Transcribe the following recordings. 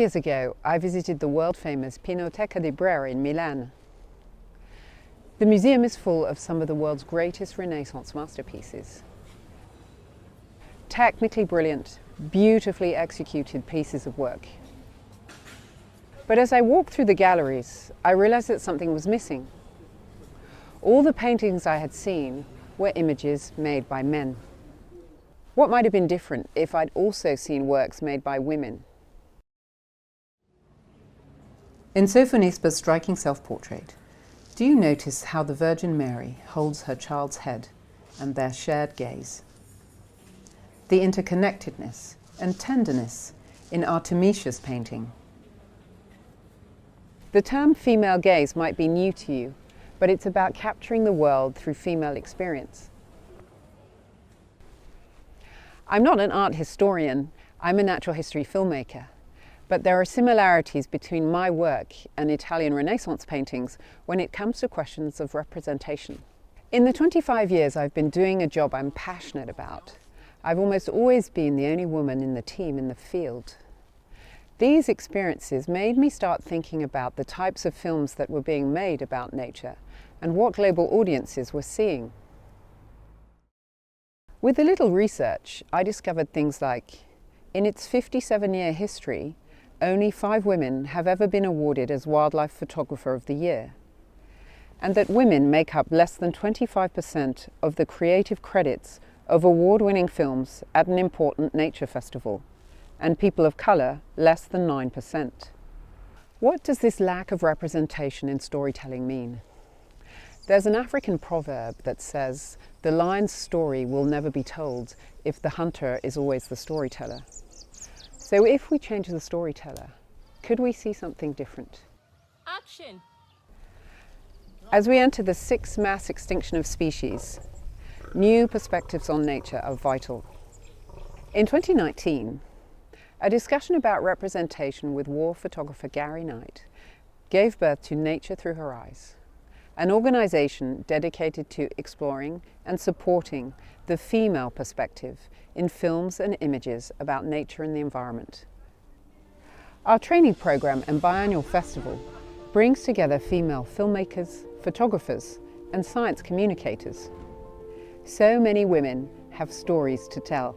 years ago, I visited the world-famous Pinoteca di Brera in Milan. The museum is full of some of the world's greatest Renaissance masterpieces. Technically brilliant, beautifully executed pieces of work. But as I walked through the galleries, I realized that something was missing. All the paintings I had seen were images made by men. What might have been different if I'd also seen works made by women? In Sofonisba's striking self-portrait, do you notice how the Virgin Mary holds her child's head and their shared gaze? The interconnectedness and tenderness in Artemisia's painting. The term female gaze might be new to you, but it's about capturing the world through female experience. I'm not an art historian, I'm a natural history filmmaker, but there are similarities between my work and Italian Renaissance paintings when it comes to questions of representation. In the 25 years I've been doing a job I'm passionate about, I've almost always been the only woman in the team in the field. These experiences made me start thinking about the types of films that were being made about nature and what global audiences were seeing. With a little research, I discovered things like, in its 57-year history, only 5 women have ever been awarded as Wildlife Photographer of the Year, and that women make up less than 25% of the creative credits of award-winning films at an important nature festival, and people of colour less than 9%. What does this lack of representation in storytelling mean? There's an African proverb that says, "The lion's story will never be told if the hunter is always the storyteller." So if we change the storyteller, could we see something different? Action! As we enter the 6th mass extinction of species, new perspectives on nature are vital. In 2019, a discussion about representation with war photographer Gary Knight gave birth to Nature Through Her Eyes, an organisation dedicated to exploring and supporting the female perspective in films and images about nature and the environment. Our training programme and biannual festival brings together female filmmakers, photographers and science communicators. So many women have stories to tell.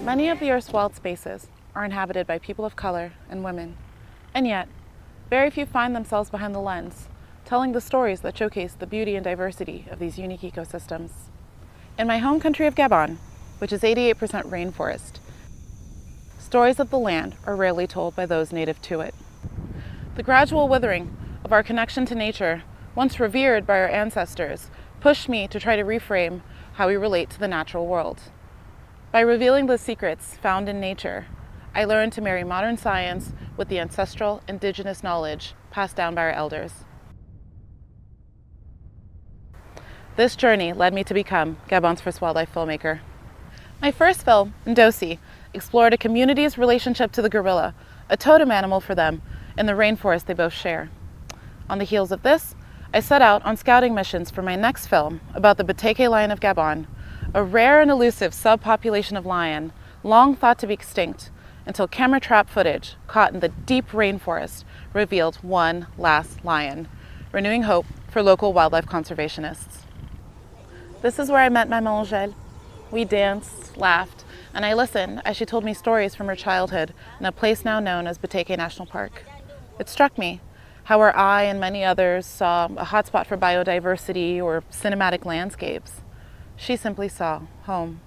Many of the Earth's wild spaces are inhabited by people of color and women, and yet, very few find themselves behind the lens, telling the stories that showcase the beauty and diversity of these unique ecosystems. In my home country of Gabon, which is 88% rainforest, stories of the land are rarely told by those native to it. The gradual withering of our connection to nature, once revered by our ancestors, pushed me to try to reframe how we relate to the natural world. By revealing the secrets found in nature, I learned to marry modern science with the ancestral indigenous knowledge passed down by our elders. This journey led me to become Gabon's first wildlife filmmaker. My first film, Ndosi, explored a community's relationship to the gorilla, a totem animal for them, in the rainforest they both share. On the heels of this, I set out on scouting missions for my next film about the Buteke lion of Gabon, a rare and elusive subpopulation of lion, long thought to be extinct, until camera trap footage caught in the deep rainforest revealed one last lion, renewing hope for local wildlife conservationists. This is where I met Maman Angèle. We danced, laughed, and I listened as she told me stories from her childhood in a place now known as Buteke National Park. It struck me how where I and many others saw a hotspot for biodiversity or cinematic landscapes, she simply saw home.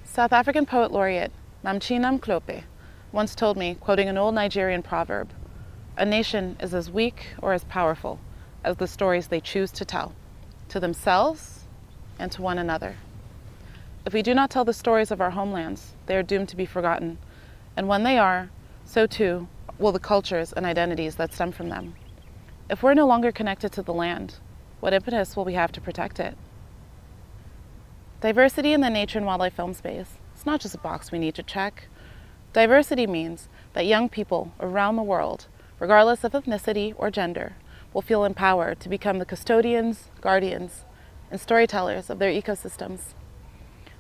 South African poet laureate Mamchina Mklope once told me, quoting an old Nigerian proverb, "A nation is as weak or as powerful as the stories they choose to tell, to themselves and to one another." If we do not tell the stories of our homelands, they are doomed to be forgotten, and when they are, so too will the cultures and identities that stem from them. If we're no longer connected to the land, what impetus will we have to protect it? Diversity in the nature and wildlife film space, it's not just a box we need to check. Diversity means that young people around the world, regardless of ethnicity or gender, will feel empowered to become the custodians, guardians, and storytellers of their ecosystems.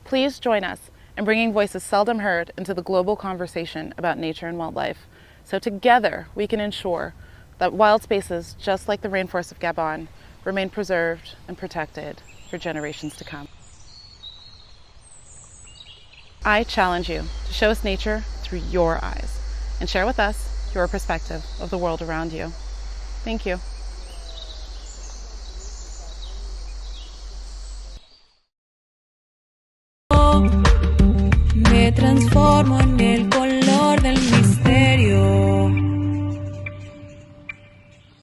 Please join us in bringing voices seldom heard into the global conversation about nature and wildlife, so together we can ensure that wild spaces, just like the rainforest of Gabon, remain preserved and protected for generations to come. I challenge you to show us nature through your eyes and share with us your perspective of the world around you. Thank you. Me transformo en el